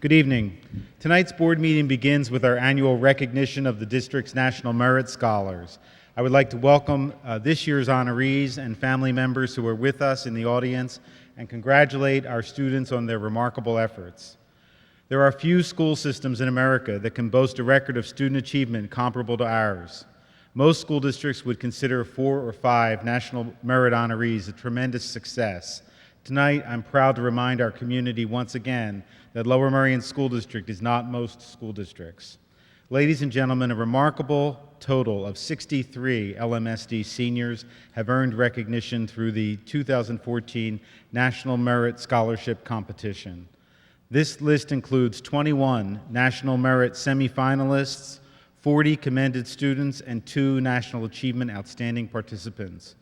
Good evening. Tonight's board meeting begins with our annual recognition of the district's National Merit Scholars. I would like to welcome this year's honorees and family members who are with us in the audience and congratulate our students on their remarkable efforts. There are few school systems in America that can boast a record of student achievement comparable to ours. Most school districts would consider 4 or 5 National Merit honorees a tremendous success. Tonight, I'm proud to remind our community once again that Lower Merion School District is not most school districts. Ladies and gentlemen, a remarkable total of 63 Lmsd seniors have earned recognition through the 2014 National Merit Scholarship Competition. This list includes 21 National Merit semifinalists, 40 commended students, and 2 National Achievement Outstanding participants.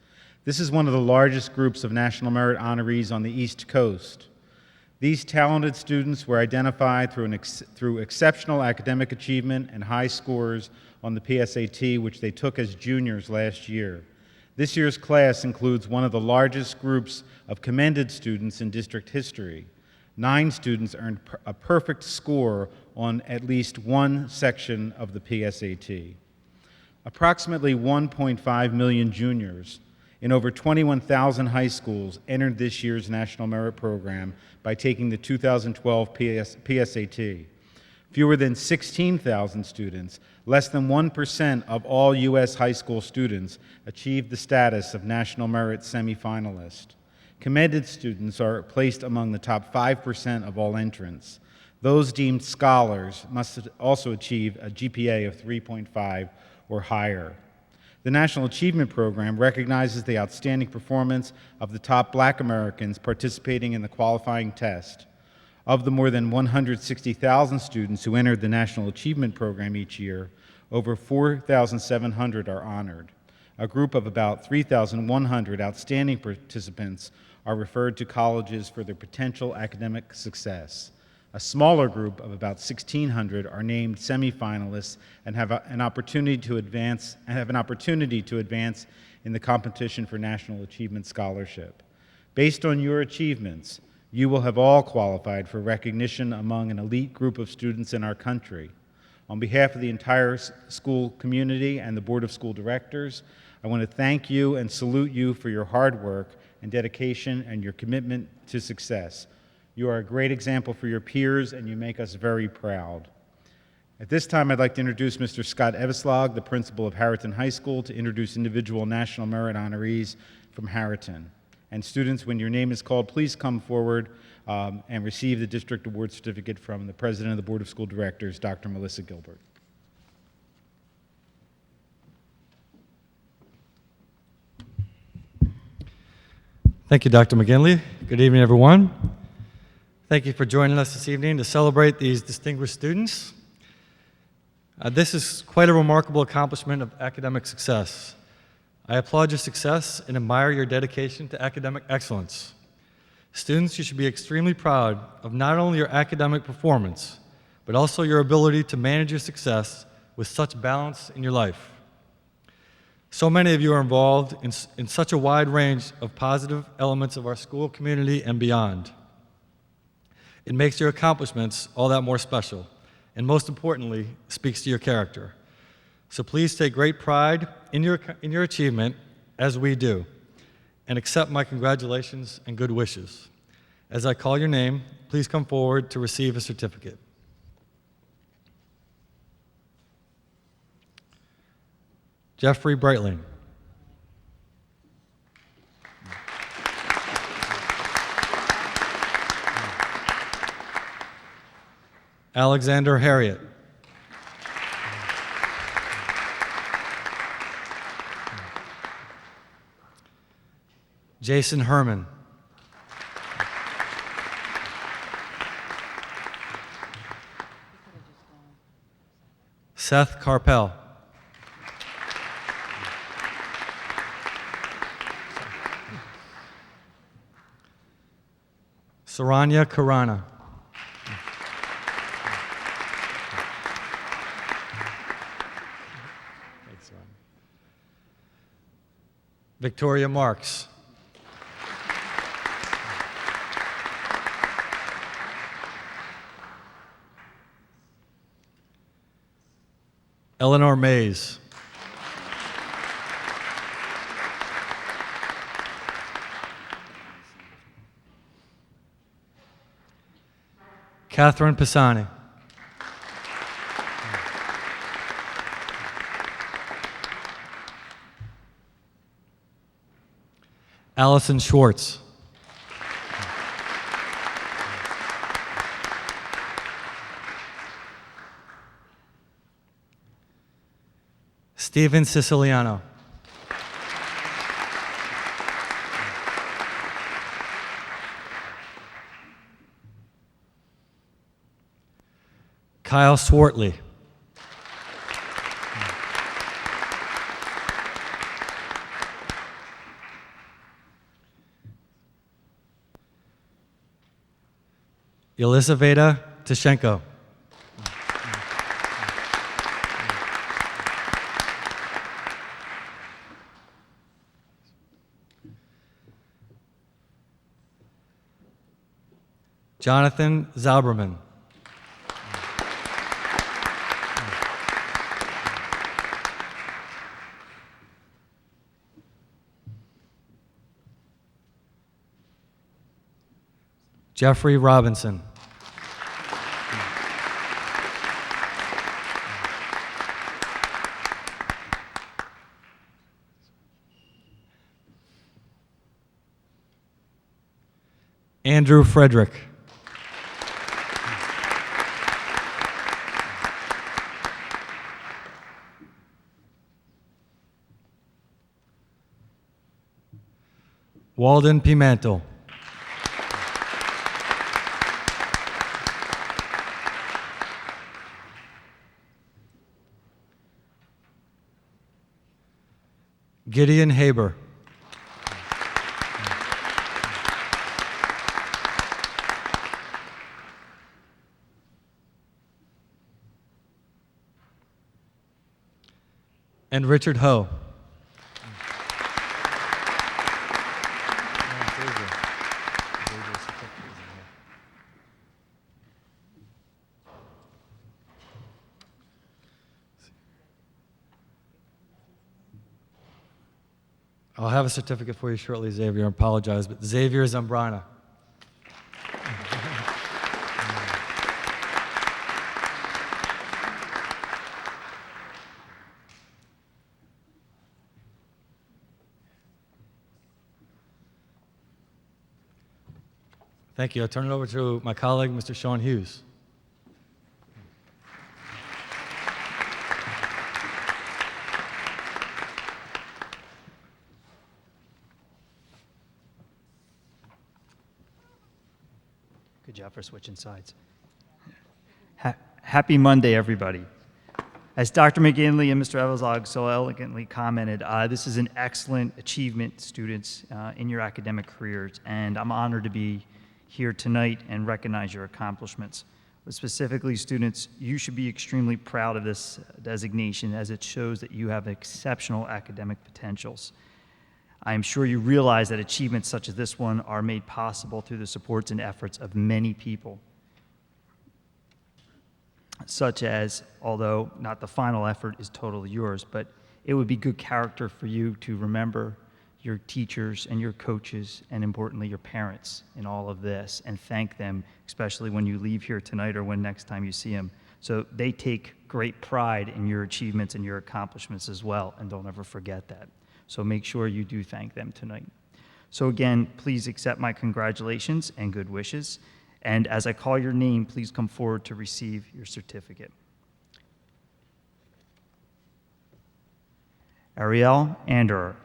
This is one of the largest groups of National Merit honorees on the East Coast. These talented students were identified through exceptional academic achievement and high scores on the PSAT, which they took as juniors last year. This year's class includes one of the largest groups of commended students in district history. 9 students earned a perfect score on at least one section of the PSAT. Approximately 1.5 million juniors in over 21,000 high schools entered this year's National Merit Program by taking the 2012 PSAT. Fewer than 16,000 students, less than 1% of all U.S. high school students, achieved the status of National Merit semifinalist. Commended students are placed among the top 5% of all entrants. Those deemed scholars must also achieve a GPA of 3.5 or higher. The National Achievement Program recognizes the outstanding performance of the top Black Americans participating in the qualifying test. Of the more than 160,000 students who entered the National Achievement Program each year, over 4,700 are honored. A group of about 3,100 outstanding participants are referred to colleges for their potential academic success. A smaller group of about 1,600 are named semifinalists and have an opportunity to advance in the competition for National Achievement Scholarship. Based on your achievements, you will have all qualified for recognition among an elite group of students in our country. On behalf of the entire school community and the Board of School Directors, I want to thank you and salute you for your hard work and dedication and your commitment to success. You are a great example for your peers, and you make us very proud. At this time, I'd like to introduce Mr. Scott Eveslog, the principal of Harriton High School, to introduce individual National Merit honorees from Harriton. And students, when your name is called, please come forward and receive the District Award Certificate from the President of the Board of School Directors, Dr. Melissa Gilbert. Thank you, Dr. McGinley. Good evening, everyone. Thank you for joining us this evening to celebrate these distinguished students. This is quite a remarkable accomplishment of academic success. I applaud your success and admire your dedication to academic excellence. Students, you should be extremely proud of not only your academic performance, but also your ability to manage your success with such balance in your life. So many of you are involved in such a wide range of positive elements of our school community and beyond. It makes your accomplishments all that more special, and most importantly, speaks to your character. So please take great pride in your achievement, as we do, and accept my congratulations and good wishes. As I call your name, please come forward to receive a certificate. Jeffrey Breitling. Alexander Harriet. Jason Herman. Seth Carpel. Saranya Karana. Victoria Marks. Eleanor Mays. Catherine Pisani. Allison Schwartz. Stephen Siciliano. Kyle Swartley. Elizaveta Tashenko. Jonathan Zauberman. Jeffrey Robinson. Andrew Frederick. Walden Pimentel. Gideon Haber. And Richard Ho. I'll have a certificate for you shortly, Xavier. I apologize, but Xavier Zambrana. Thank you. I'll turn it over to my colleague, Mr. Sean Hughes. Good job for switching sides. Happy Monday, everybody. As Dr. McGinley and Mr. Evelzog so elegantly commented, this is an excellent achievement, students, in your academic careers, and I'm honored to be here tonight and recognize your accomplishments. But specifically, students, you should be extremely proud of this designation as it shows that you have exceptional academic potentials. I am sure you realize that achievements such as this one are made possible through the supports and efforts of many people, such as, although not the final effort is totally yours, but it would be good character for you to remember your teachers and your coaches, and importantly, your parents in all of this, and thank them, especially when you leave here tonight or when next time you see them. So they take great pride in your achievements and your accomplishments as well, and don't ever forget that. So make sure you do thank them tonight. So again, please accept my congratulations and good wishes. And as I call your name, please come forward to receive your certificate. Ariel Anderer.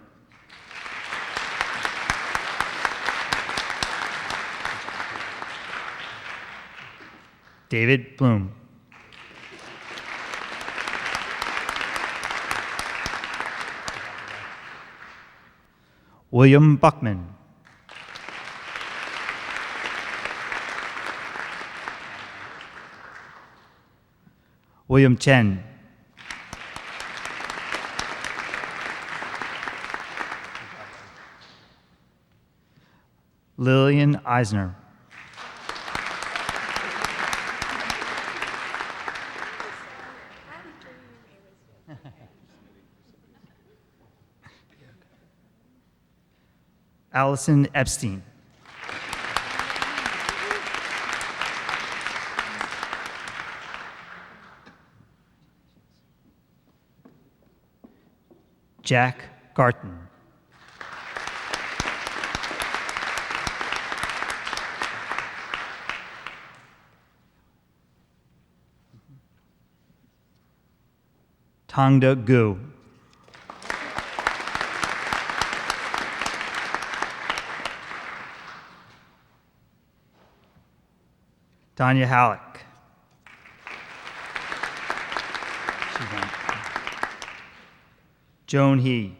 David Bloom. William Buckman. William Chen. Lillian Eisner. Allison Epstein. Jack Garton. Tangda Gu. Tanya Halleck. Joan He.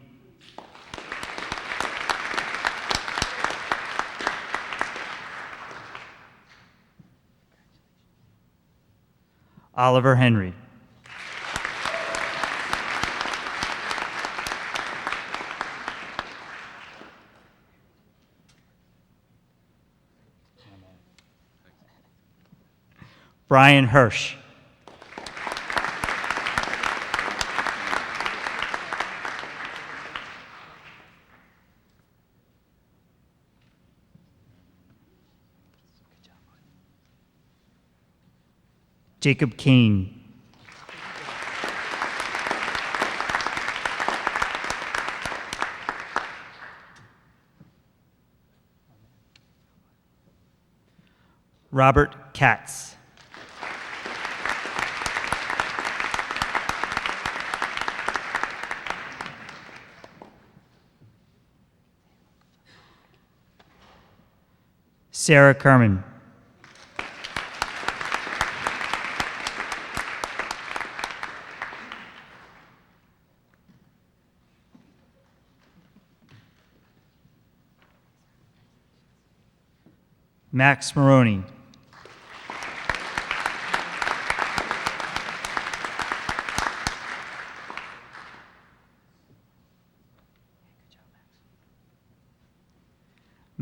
Oliver Henry. Brian Hirsch. Jacob Kane. Robert Katz. Sarah Kerman. Max Maroney.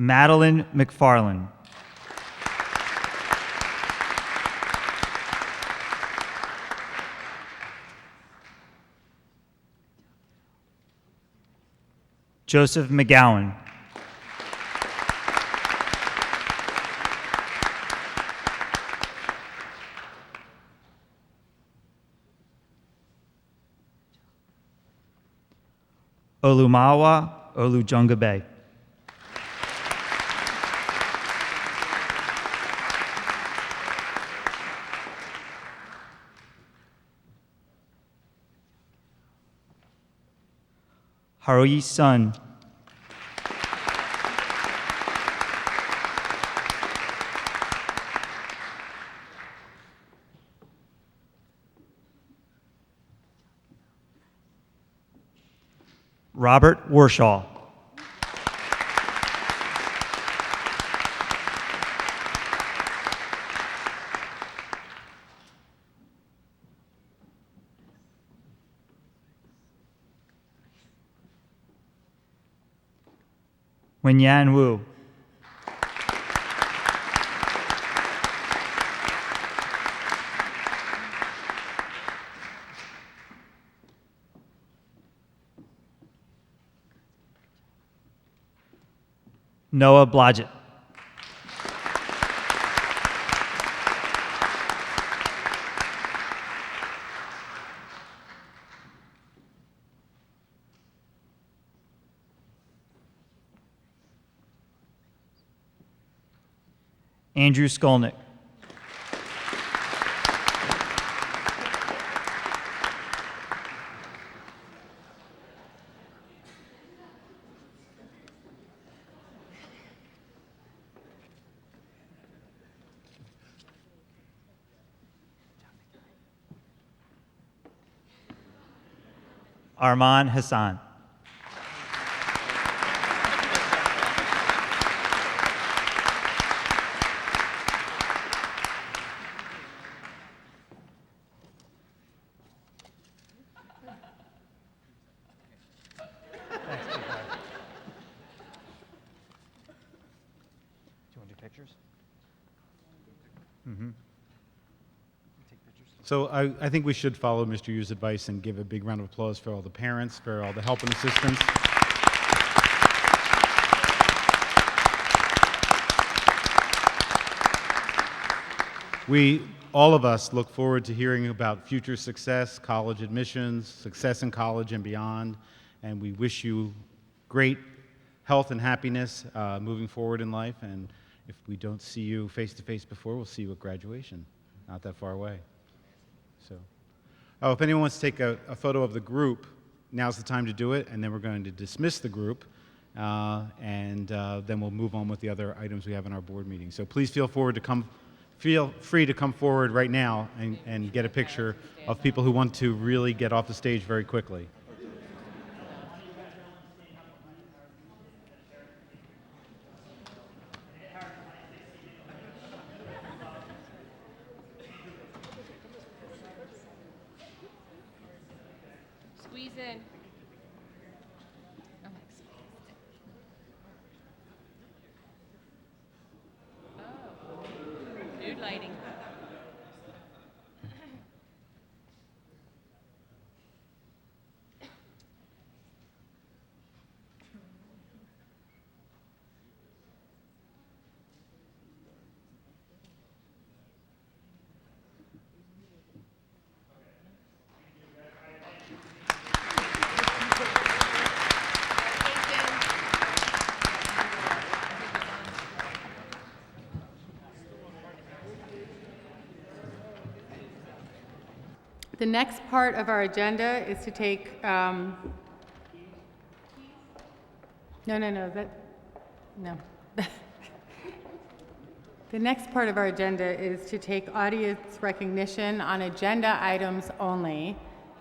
Madeline McFarland. Joseph McGowan. Olumawa Olujungabe. Haruyi Sun. Robert Warshaw. Wenyan Wu. Noah Blodgett. Andrew Skolnick. Arman Hassan. Pictures? So I think we should follow Mr. Yu's advice and give a big round of applause for all the parents, for all the help and assistance. All of us look forward to hearing about future success, college admissions, success in college and beyond, and we wish you great health and happiness moving forward in life. And if we don't see you face to face before, we'll see you at graduation, not that far away. So, oh, if anyone wants to take a photo of the group, now's the time to do it, and then we're going to dismiss the group, and then we'll move on with the other items we have in our board meeting. So please feel free to come forward right now and get a picture of people who want to really get off the stage very quickly. Squeeze in. Oh, mood lighting. The next part of our agenda is to take, no. The next part of our agenda is to take audience recognition on agenda items only,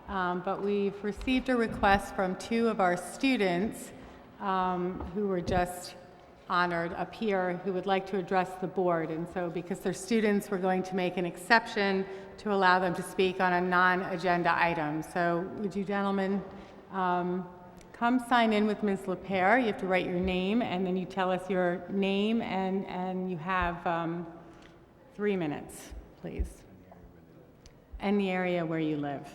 but we've received a request from two of our students who were just honored up here who would like to address the board. And so because they're students, we're going to make an exception to allow them to speak on a non-agenda item. So would you gentlemen come sign in with Ms. LePere. You have to write your name, and then you tell us your name, and you have 3 minutes, please. And the area where you live.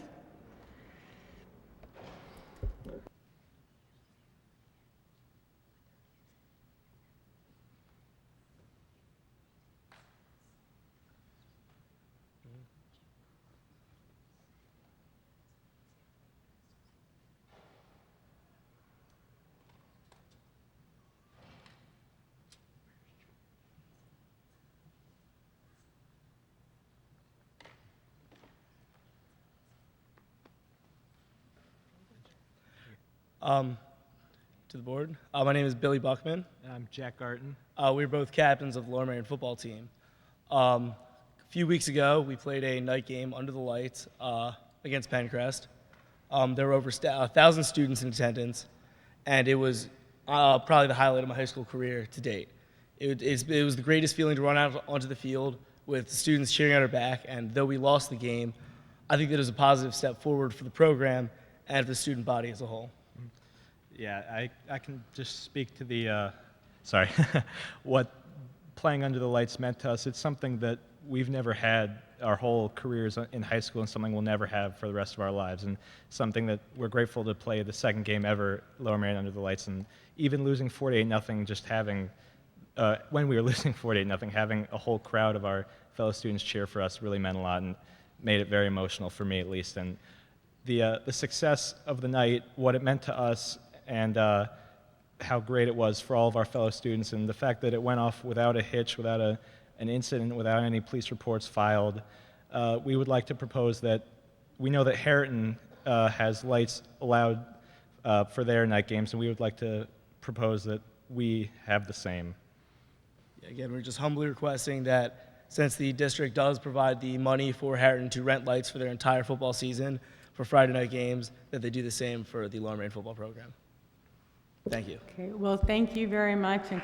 To the board. My name is Billy Buckman. I'm Jack Garton. We're both captains of the Lower Merion football team. A few weeks ago, we played a night game under the lights against Pencrest. There were over 1,000 students in attendance, and it was probably the highlight of my high school career to date. It was the greatest feeling to run out onto the field with the students cheering at our back, and though we lost the game, I think that it was a positive step forward for the program and for the student body as a whole. Yeah, I can just speak to the, what playing under the lights meant to us. It's something that we've never had our whole careers in high school, and something we'll never have for the rest of our lives, and something that we're grateful to play the second game ever, Lower Merion under the lights, and even losing 48-0, just having, when we were losing 48-0, having a whole crowd of our fellow students cheer for us really meant a lot and made it very emotional for me at least. And the success of the night, what it meant to us, and how great it was for all of our fellow students, and the fact that it went off without a hitch, without an incident, without any police reports filed. We would like to propose that we know that Harriton has lights allowed for their night games, and we would like to propose that we have the same. Again, we're just humbly requesting that since the district does provide the money for Harriton to rent lights for their entire football season for Friday night games, that they do the same for the Lower Merion football program. Thank you. Okay, well, thank you very much, and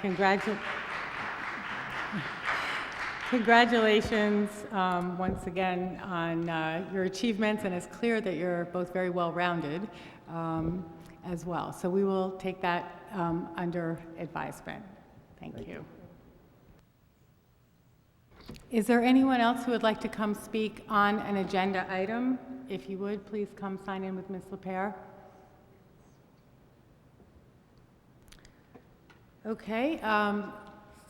congratulations once again on your achievements, and it's clear that you're both very well-rounded as well. So we will take that under advisement. Thank you. Is there anyone else who would like to come speak on an agenda item? If you would, please come sign in with Ms. LePere. Okay,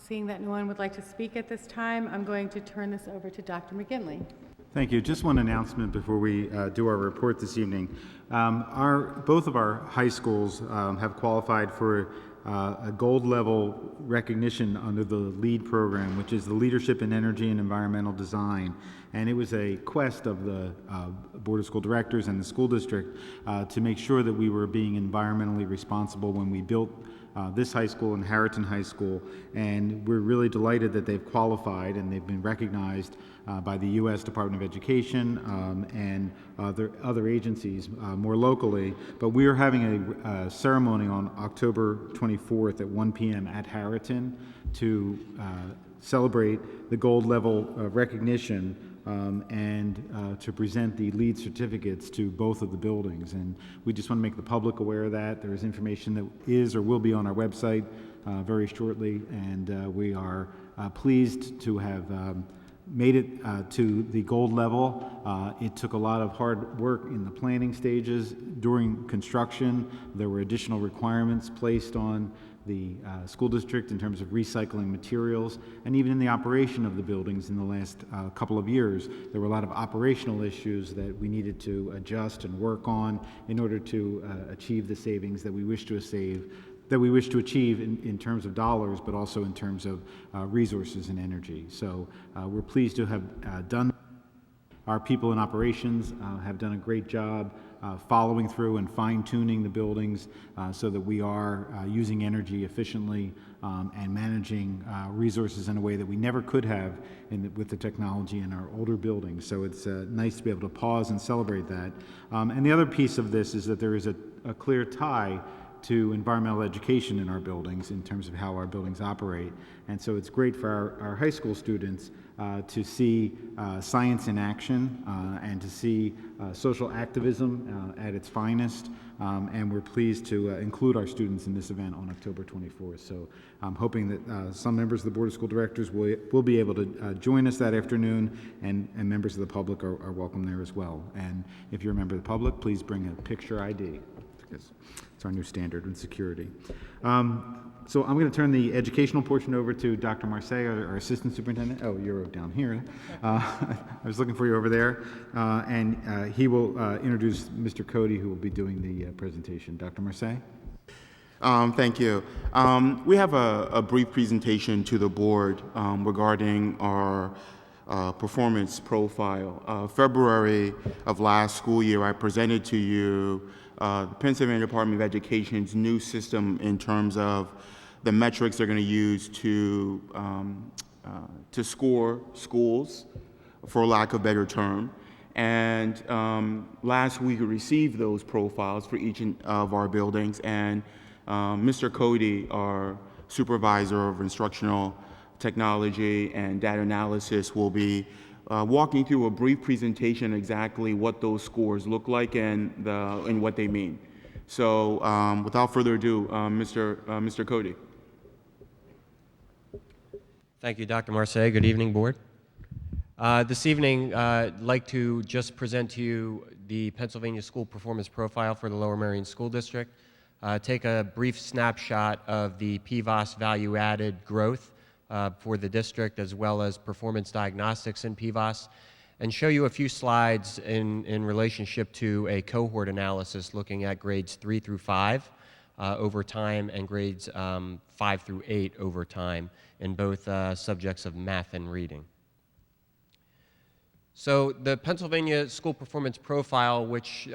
Seeing that no one would like to speak at this time, I'm going to turn this over to Dr. McGinley. Thank you. Just one announcement before we do our report this evening. Both of our high schools have qualified for a gold level recognition under the LEAD program, which is the Leadership in Energy and Environmental Design. And it was a quest of the Board of School Directors and the school district to make sure that we were being environmentally responsible when we built this high school and Harriton High School, and we're really delighted that they've qualified and they've been recognized by the U.S. Department of Education and other agencies more locally. But we are having a ceremony on October 24th at 1 p.m. at Harriton to celebrate the gold level recognition and to present the LEED certificates to both of the buildings. And we just want to make the public aware of that. There is information that is or will be on our website very shortly, and we are pleased to have made it to the gold level. It took a lot of hard work in the planning stages. During construction, there were additional requirements placed on the school district in terms of recycling materials, and even in the operation of the buildings in the last couple of years, there were a lot of operational issues that we needed to adjust and work on in order to achieve the savings that we wish to achieve in terms of dollars, but also in terms of resources and energy. So we're pleased to have done. Our people in operations have done a great job following through and fine-tuning the buildings so that we are using energy efficiently and managing resources in a way that we never could have with the technology in our older buildings. So it's nice to be able to pause and celebrate that. And the other piece of this is that there is a clear tie to environmental education in our buildings in terms of how our buildings operate. And so it's great for our high school students to see science in action and to see social activism at its finest. And we're pleased to include our students in this event on October 24th. So I'm hoping that some members of the Board of School Directors will be able to join us that afternoon, and members of the public are welcome there as well. And if you're a member of the public, please bring a picture ID, because it's our new standard in security. So I'm going to turn the educational portion over to Dr. Marseille, our assistant superintendent. Oh, you're down here. I was looking for you over there. And he will introduce Mr. Cody, who will be doing the presentation. Dr. Marseille? Thank you. We have a brief presentation to the board regarding our performance profile. February of last school year, I presented to you the Pennsylvania Department of Education's new system in terms of the metrics they're going to use to score schools, for lack of a better term. And last week we received those profiles for each of our buildings, and Mr. Cody, our supervisor of instructional technology and data analysis, will be walking through a brief presentation exactly what those scores look like and what they mean. So without further ado, Mr. Cody. Thank you, Dr. Marseille. Good evening, Board. This evening, I'd like to just present to you the Pennsylvania School Performance Profile for the Lower Merion School District, take a brief snapshot of the PVOS value-added growth for the district, as well as performance diagnostics in PVOS, and show you a few slides in relationship to a cohort analysis looking at grades 3 through 5 over time and grades 5 through 8 over time in both subjects of math and reading. So the Pennsylvania School Performance Profile, which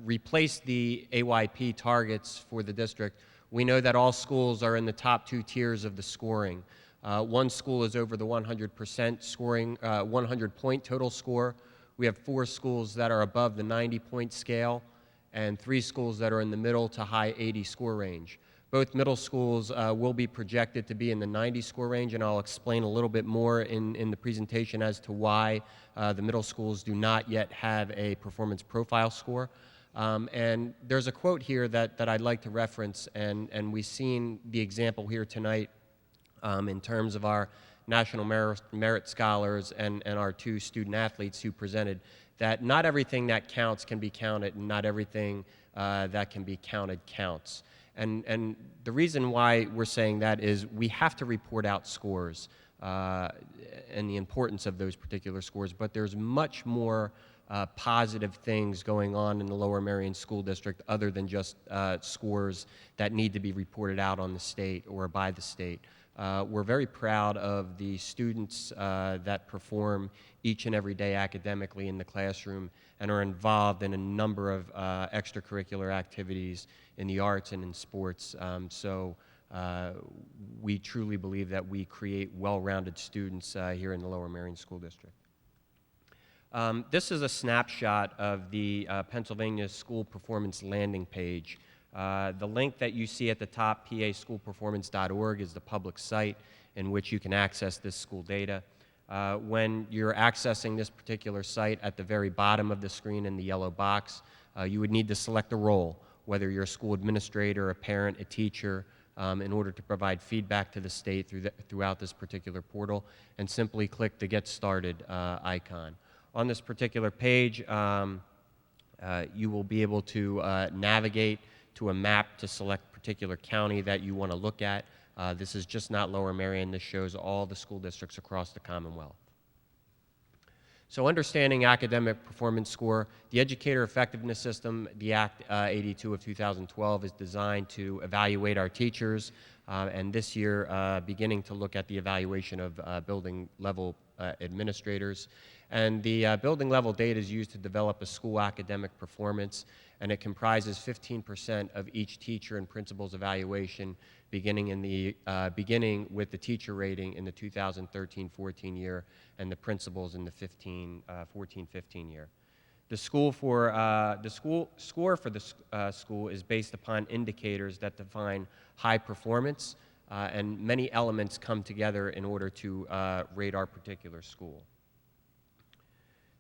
replaced the AYP targets for the district, we know that all schools are in the top 2 tiers of the scoring. One school is over the 100% scoring, 100-point total score. We have 4 schools that are above the 90-point scale, and 3 schools that are in the middle to high 80 score range. Both middle schools will be projected to be in the 90 score range, and I'll explain a little bit more in the presentation as to why the middle schools do not yet have a performance profile score. And there's a quote here that I'd like to reference, and we've seen the example here tonight in terms of our National Merit Scholars and our 2 student athletes who presented, that not everything that counts can be counted, and not everything that can be counted counts. And the reason why we're saying that is we have to report out scores and the importance of those particular scores, but there's much more positive things going on in the Lower Merion School District other than just scores that need to be reported out on the state or by the state. We're very proud of the students that perform each and every day academically in the classroom and are involved in a number of extracurricular activities in the arts and in sports. We truly believe that we create well-rounded students here in the Lower Merion School District. This is a snapshot of the Pennsylvania School Performance landing page. The link that you see at the top, paschoolperformance.org, is the public site in which you can access this school data. When you're accessing this particular site, at the very bottom of the screen in the yellow box, you would need to select a role, whether you're a school administrator, a parent, a teacher, in order to provide feedback to the state throughout this particular portal, and simply click the Get Started icon. On this particular page, you will be able to navigate to a map to select a particular county that you want to look at. This is just not Lower Merion. This shows all the school districts across the Commonwealth. So understanding academic performance score, the Educator Effectiveness System, the Act 82 of 2012, is designed to evaluate our teachers, and this year beginning to look at the evaluation of building level administrators. And the building level data is used to develop a school academic performance, and it comprises 15% of each teacher and principal's evaluation, beginning with the teacher rating in the 2013-14 year and the principals in the 14-15 year. The score for the school is based upon indicators that define high performance, and many elements come together in order to rate our particular school.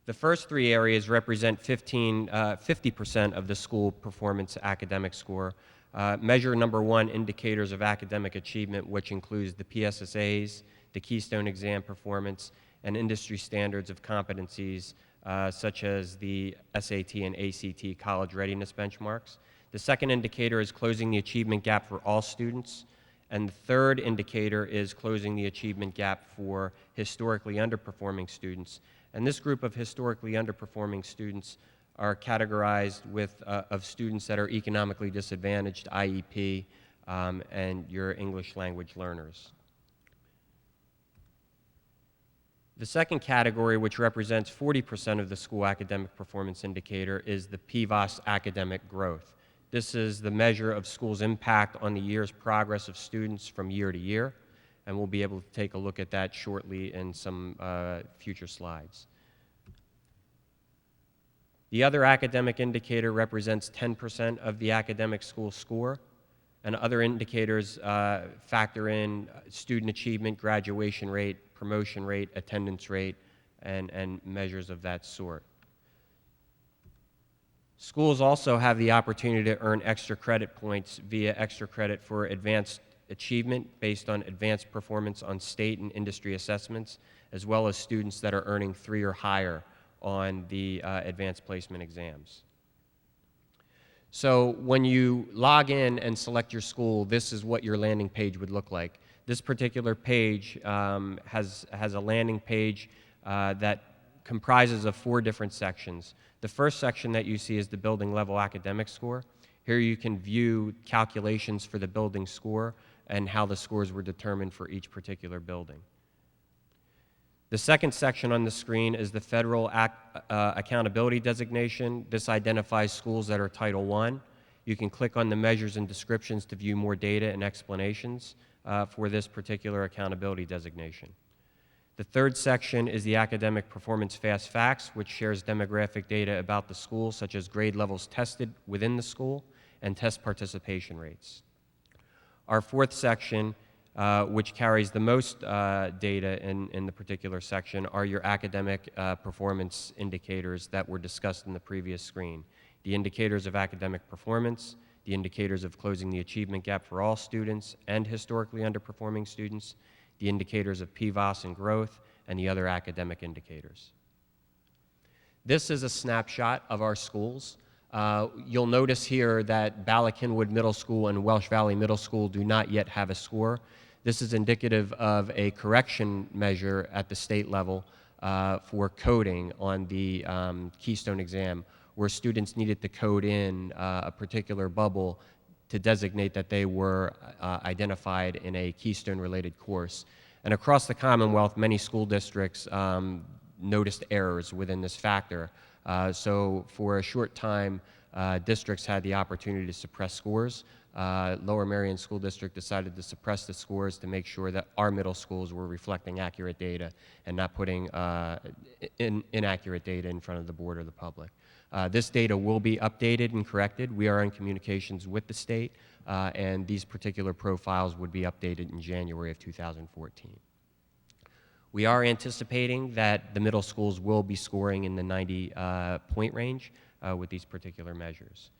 The first three areas represent 50% of the school performance academic score. Measure number one, indicators of academic achievement, which includes the PSSAs, the Keystone Exam performance, and industry standards of competencies, such as the SAT and ACT college readiness benchmarks. The second indicator is closing the achievement gap for all students. And the third indicator is closing the achievement gap for historically underperforming students. And this group of historically underperforming students are categorized of students that are economically disadvantaged, IEP, and your English language learners. The second category, which represents 40% of the school academic performance indicator, is the PVOS academic growth. This is the measure of school's impact on the year's progress of students from year to year, and we'll be able to take a look at that shortly in some future slides. The other academic indicator represents 10% of the academic school score, and other indicators factor in student achievement, graduation rate, promotion rate, attendance rate, and measures of that sort. Schools also have the opportunity to earn extra credit points via extra credit for advanced achievement based on advanced performance on state and industry assessments, as well as students that are earning 3 or higher on the advanced placement exams. So when you log in and select your school, this is what your landing page would look like. This particular page has a landing page that comprises of 4 different sections. The first section that you see is the building level academic score. Here you can view calculations for the building score and how the scores were determined for each particular building. The second section on the screen is the federal accountability designation. This identifies schools that are Title I. You can click on the measures and descriptions to view more data and explanations for this particular accountability designation. The third section is the academic performance fast facts, which shares demographic data about the school, such as grade levels tested within the school and test participation rates. Our fourth section, which carries the most data in the particular section, are your academic performance indicators that were discussed in the previous screen. The indicators of academic performance, the indicators of closing the achievement gap for all students and historically underperforming students, the indicators of PVOS and growth, and the other academic indicators. This is a snapshot of our schools. You'll notice here that Bala-Cynwyd Middle School and Welsh Valley Middle School do not yet have a score. This is indicative of a correction measure at the state level for coding on the Keystone exam, where students needed to code in a particular bubble to designate that they were identified in a Keystone-related course. And across the Commonwealth, many school districts noticed errors within this factor. So for a short time, districts had the opportunity to suppress scores. Lower Merion School District decided to suppress the scores to make sure that our middle schools were reflecting accurate data and not putting inaccurate data in front of the board or the public. This data will be updated and corrected. We are in communications with the state, and these particular profiles would be updated in January of 2014. We are anticipating that the middle schools will be scoring in the 90-point range with these particular measures.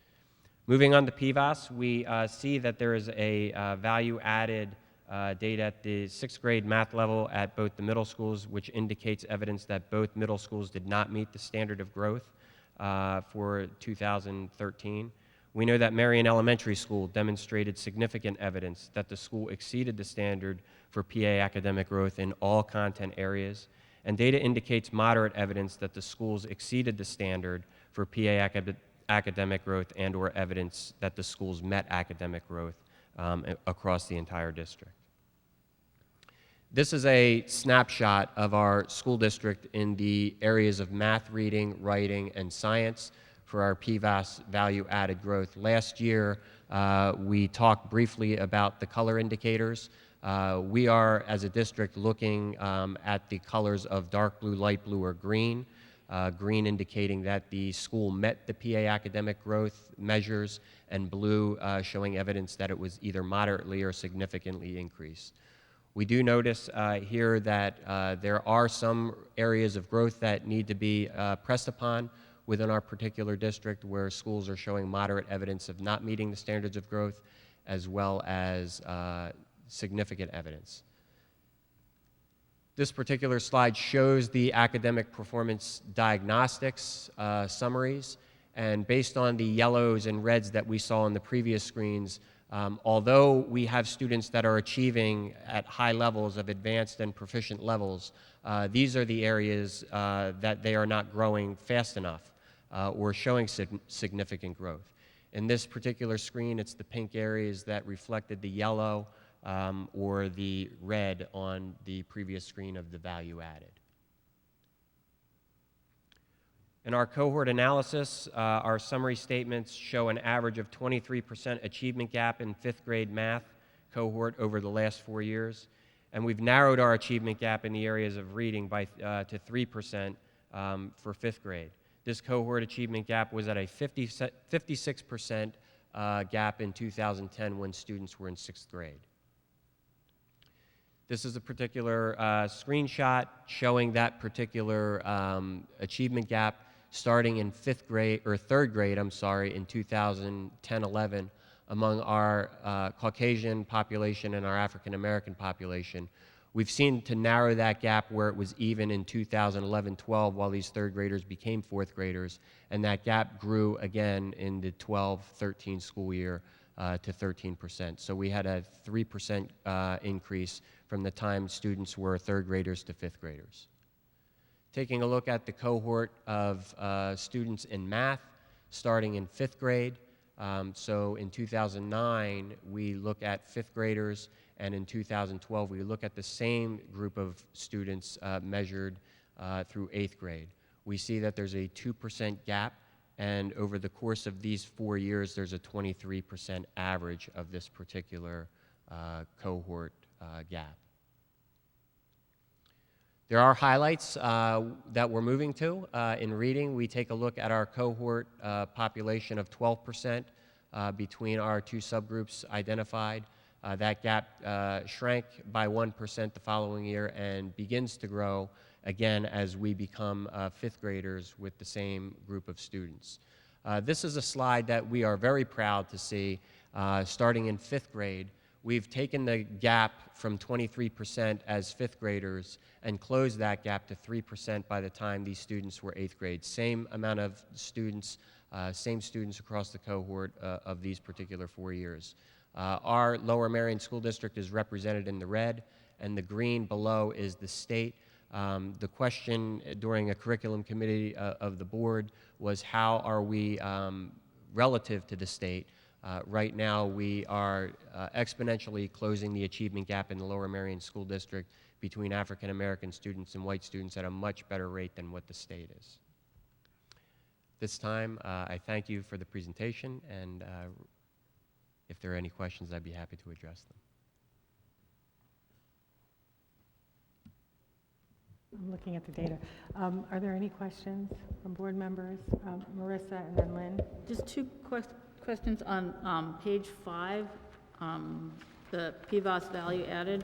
Moving on to PVAS, we see that there is a value-added data at the 6th grade math level at both the middle schools, which indicates evidence that both middle schools did not meet the standard of growth for 2013. We know that Marion Elementary School demonstrated significant evidence that the school exceeded the standard for PA academic growth in all content areas, and data indicates moderate evidence that the schools exceeded the standard for PA academic growth and/or evidence that the schools met academic growth across the entire district. This is a snapshot of our school district in the areas of math, reading, writing, and science for our PVAS value-added growth. Last year, we talked briefly about the color indicators. We are, as a district, looking at the colors of dark blue, light blue, or green. Green indicating that the school met the PA academic growth measures, and blue showing evidence that it was either moderately or significantly increased. We do notice here that there are some areas of growth that need to be pressed upon within our particular district, where schools are showing moderate evidence of not meeting the standards of growth, as well as significant evidence. This particular slide shows the academic performance diagnostics summaries, and based on the yellows and reds that we saw on the previous screens, although we have students that are achieving at high levels of advanced and proficient levels, these are the areas that they are not growing fast enough or showing significant growth. In this particular screen, it's the pink areas that reflected the yellow or the red on the previous screen of the value added. In our cohort analysis, our summary statements show an average of 23% achievement gap in 5th grade math cohort over the last 4 years, and we've narrowed our achievement gap in the areas of reading by to 3% for 5th grade. This cohort achievement gap was at a 56% gap in 2010 when students were in 6th grade. This is a particular screenshot showing that particular achievement gap starting in 5th grade, or 3rd grade, I'm sorry, in 2010-11 among our Caucasian population and our African American population. We've seen to narrow that gap where it was even in 2011-12 while these 3rd graders became 4th graders, and that gap grew again in the 12-13 school year to 13%. So we had a 3% increase from the time students were 3rd graders to 5th graders. Taking a look at the cohort of students in math starting in 5th grade. So in 2009, we look at 5th graders, and in 2012, we look at the same group of students measured through 8th grade. We see that there's a 2% gap, and over the course of these 4 years, there's a 23% average of this particular cohort gap. There are highlights that we're moving to. In reading, we take a look at our cohort population of 12% between our two subgroups identified. That gap shrank by 1% the following year and begins to grow again as we become 5th graders with the same group of students. This is a slide that we are very proud to see starting in 5th grade. We've taken the gap from 23% as 5th graders and closed that gap to 3% by the time these students were 8th grade. Same amount of students same students across the cohort of these particular 4 years. Our Lower Merion School District is represented in the red, and the green below is the state. The question during a curriculum committee of the board was, how are we relative to the state? Right now, we are exponentially closing the achievement gap in the Lower Merion School District between African American students and white students at a much better rate than what the state is. This time, I thank you for the presentation, and if there are any questions, I'd be happy to address them. I'm looking at the data. Are there any questions from board members? Marissa and then Lynn. Just two questions on page 5, the PVOS value added.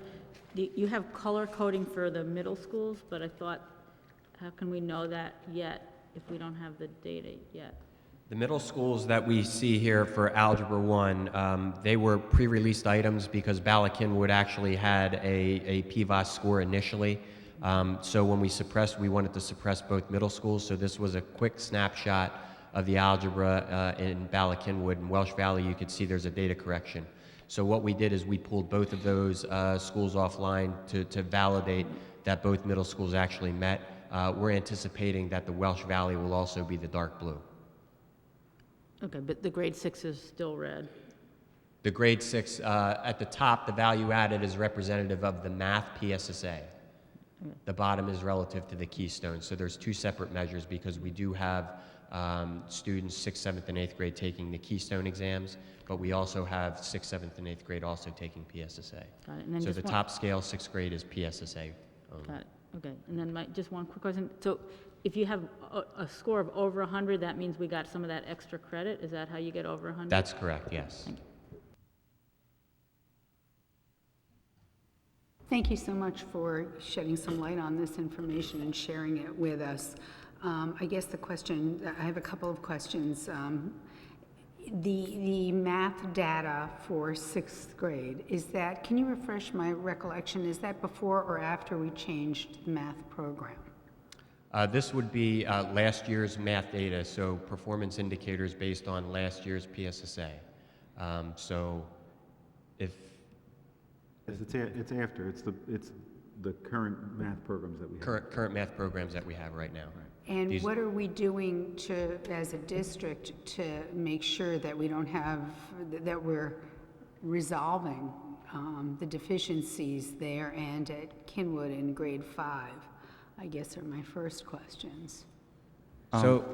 You have color coding for the middle schools, but I thought, how can we know that yet if we don't have the data yet? The middle schools that we see here for Algebra 1, they were pre-released items because Bala Cynwyd actually had a PVOS score initially. So when we suppressed, we wanted to suppress both middle schools, so this was a quick snapshot of the algebra in Bala Cynwyd. And Welsh Valley, you could see there's a data correction. So what we did is we pulled both of those schools offline to validate that both middle schools actually met. We're anticipating that the Welsh Valley will also be the dark blue. Okay, but the grade 6 is still red. The grade 6, at the top, the value added is representative of the math PSSA. The bottom is relative to the Keystone. So there's two separate measures because we do have students 6th, 7th, and 8th grade taking the Keystone exams, but we also have 6th, 7th, and 8th grade also taking PSSA. Got it. And then So just the top scale, 6th grade, is PSSA only. Got it. Okay. And then just one quick question. So if you have a score of over 100, that means we got some of that extra credit? Is that how you get over 100? That's correct, yes. Thank you. Thank you so much for shedding some light on this information and sharing it with us. I guess I have a couple of questions. The math data for 6th grade, can you refresh my recollection, is that before or after we changed the math program? This would be last year's math data, so performance indicators based on last year's PSSA. So if It's after. It's the current math programs that we have. current math programs that we have right now. And what are we doing as a district to make sure that we don't have, that we're resolving the deficiencies there and at Cynwyd in grade 5? I guess are my first questions. So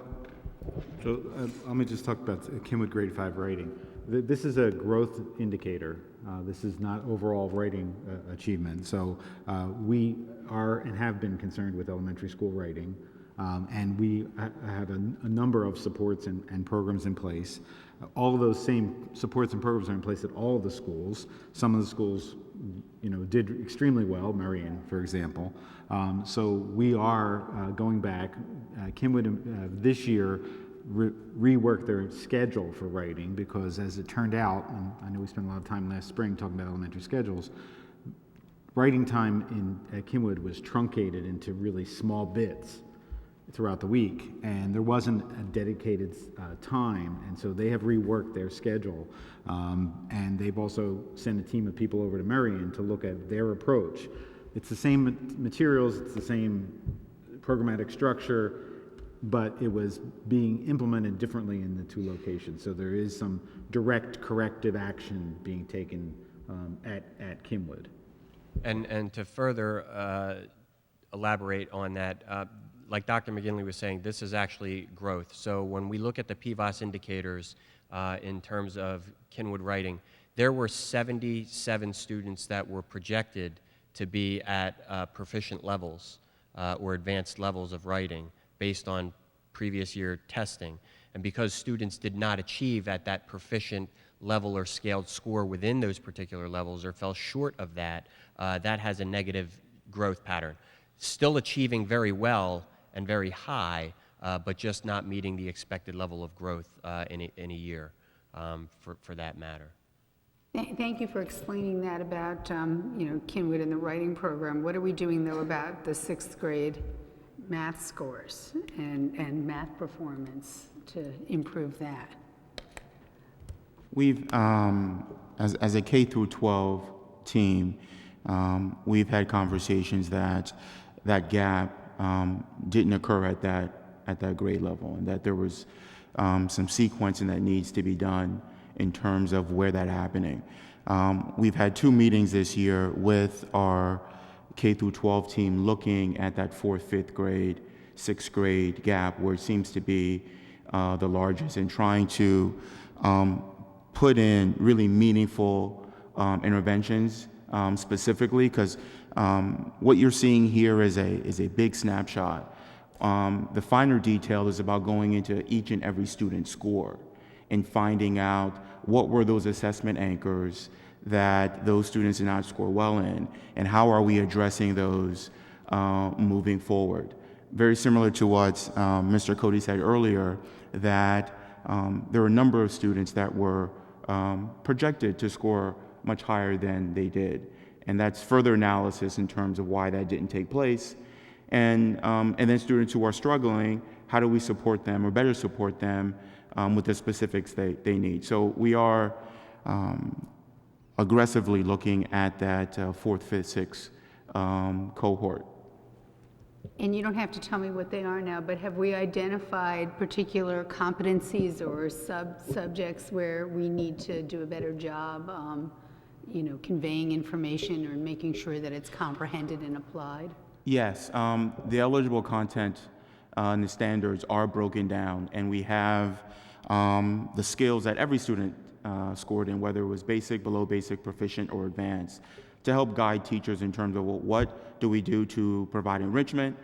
let me just talk about Cynwyd grade 5 writing. This is a growth indicator. This is not overall writing achievement. So we are and have been concerned with elementary school writing, and we have a number of supports and programs in place. All of those same supports and programs are in place at all of the schools. Some of the schools, did extremely well, Merion, for example. So we are going back. Cynwyd this year rework their schedule for writing because, as it turned out, and I know we spent a lot of time last spring talking about elementary schedules, writing time at Cynwyd was truncated into really small bits throughout the week, and there wasn't a dedicated time, and so they have reworked their schedule, and they've also sent a team of people over to Merion to look at their approach. It's the same materials, it's the same programmatic structure, but it was being implemented differently in the two locations. So there is some direct corrective action being taken at Cynwyd. And to further elaborate on that, like Dr. McGinley was saying, this is actually growth. So when we look at the PVOS indicators in terms of Cynwyd writing, there were 77 students that were projected to be at proficient levels or advanced levels of writing based on previous year testing. And because students did not achieve at that proficient level or scaled score within those particular levels or fell short of that, that has a negative growth pattern. Still achieving very well and very high, but just not meeting the expected level of growth in a year for that matter. Thank you for explaining that about Cynwyd and the writing program. What are we doing though about the 6th grade math scores and math performance to improve that? We've, as a K through 12 team, we've had conversations that that gap didn't occur at that grade level, and that there was some sequencing that needs to be done in terms of where that happening. We've had 2 meetings this year with our K through 12 team looking at that 4th, 5th grade, 6th grade gap where it seems to be the largest, and trying to put in really meaningful interventions specifically, because what you're seeing here is a big snapshot. The finer detail is about going into each and every student's score and finding out what were those assessment anchors that those students did not score well in, and how are we addressing those moving forward. Very similar to what Mr. Cody said earlier, that there were a number of students that were projected to score much higher than they did. And that's further analysis in terms of why that didn't take place. And then students who are struggling, how do we support them or better support them with the specifics they need. So we are aggressively looking at that 4th, 5th, 6th cohort. And you don't have to tell me what they are now, but have we identified particular competencies or subjects where we need to do a better job, conveying information or making sure that it's comprehended and applied? Yes, the eligible content and the standards are broken down, and we have the skills that every student scored in, whether it was basic, below basic, proficient, or advanced, to help guide teachers in terms of, well, what do we do to provide enrichment,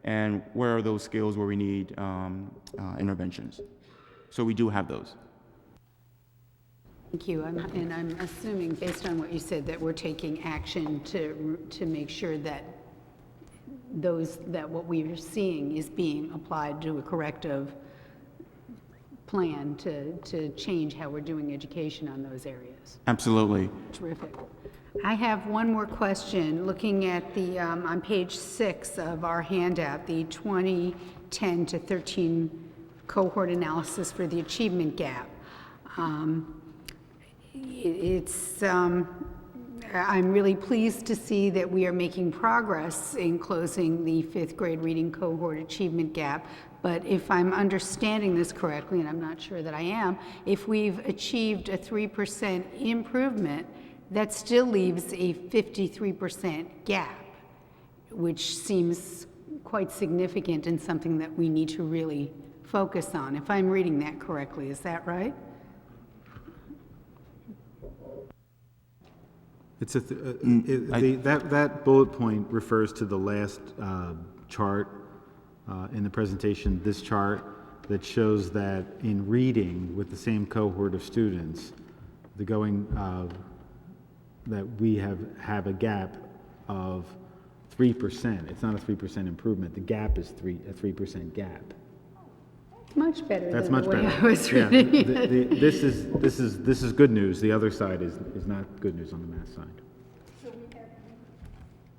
and where are those skills where we need interventions. So we do have those. Thank you. I'm assuming, based on what you said, that we're taking action to make sure that what we are seeing is being applied to a corrective plan to change how we're doing education on those areas. Absolutely. Terrific. I have one more question. Looking at the, on page 6 of our handout, the 2010 to 13 cohort analysis for the achievement gap. I'm really pleased to see that we are making progress in closing the 5th grade reading cohort achievement gap. But if I'm understanding this correctly, and I'm not sure that I am, if we've achieved a 3% improvement, that still leaves a 53% gap, which seems quite significant and something that we need to really focus on. If I'm reading that correctly, is that right? It's that bullet point refers to the last chart in the presentation, this chart that shows that in reading with the same cohort of students, that we have a gap of 3%. It's not a 3% improvement. The gap is a 3% gap. Much better That's than much the way better. I was reading it. This is good news. The other side is not good news on the math side.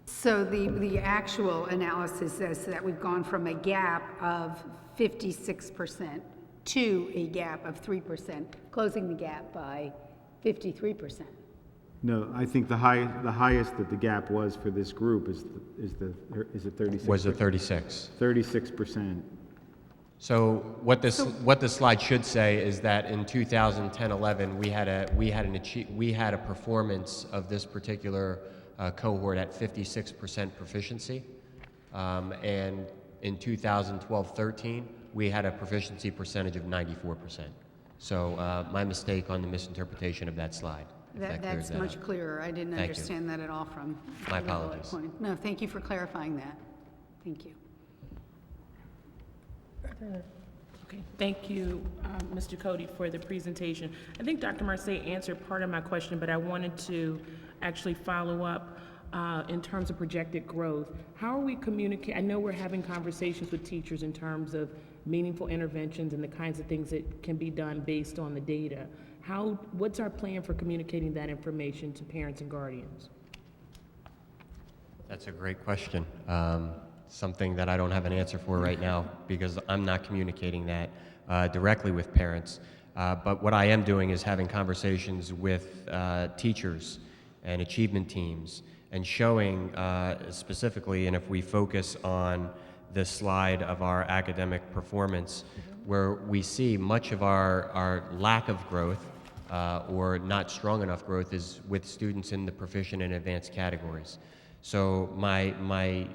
So the actual analysis says that we've gone from a gap of 56% to a gap of 3%, closing the gap by 53%. No, I think the highest that the gap was for this group is it 36? Was it 36? 36%. So what this slide should say is that in 2010-11 we had a performance of this particular cohort at 56% proficiency, and in 2012-13 we had a proficiency percentage of 94%. So my mistake on the misinterpretation of that slide. That's much clearer. I didn't understand that at all from my the bullet apologies. point. No, thank you for clarifying that. Thank you. Okay, thank you, Mr. Cody, for the presentation. I think Dr. Marseille answered part of my question, but I wanted to actually follow up in terms of projected growth. How are we communicating? I know we're having conversations with teachers in terms of meaningful interventions and the kinds of things that can be done based on the data. What's our plan for communicating that information to parents and guardians? That's a great question. Something that I don't have an answer for right now because I'm not communicating that. directly with parents. But what I am doing is having conversations with teachers and achievement teams and showing specifically, and if we focus on this slide of our academic performance, where we see much of our lack of growth or not strong enough growth is with students in the proficient and advanced categories. So my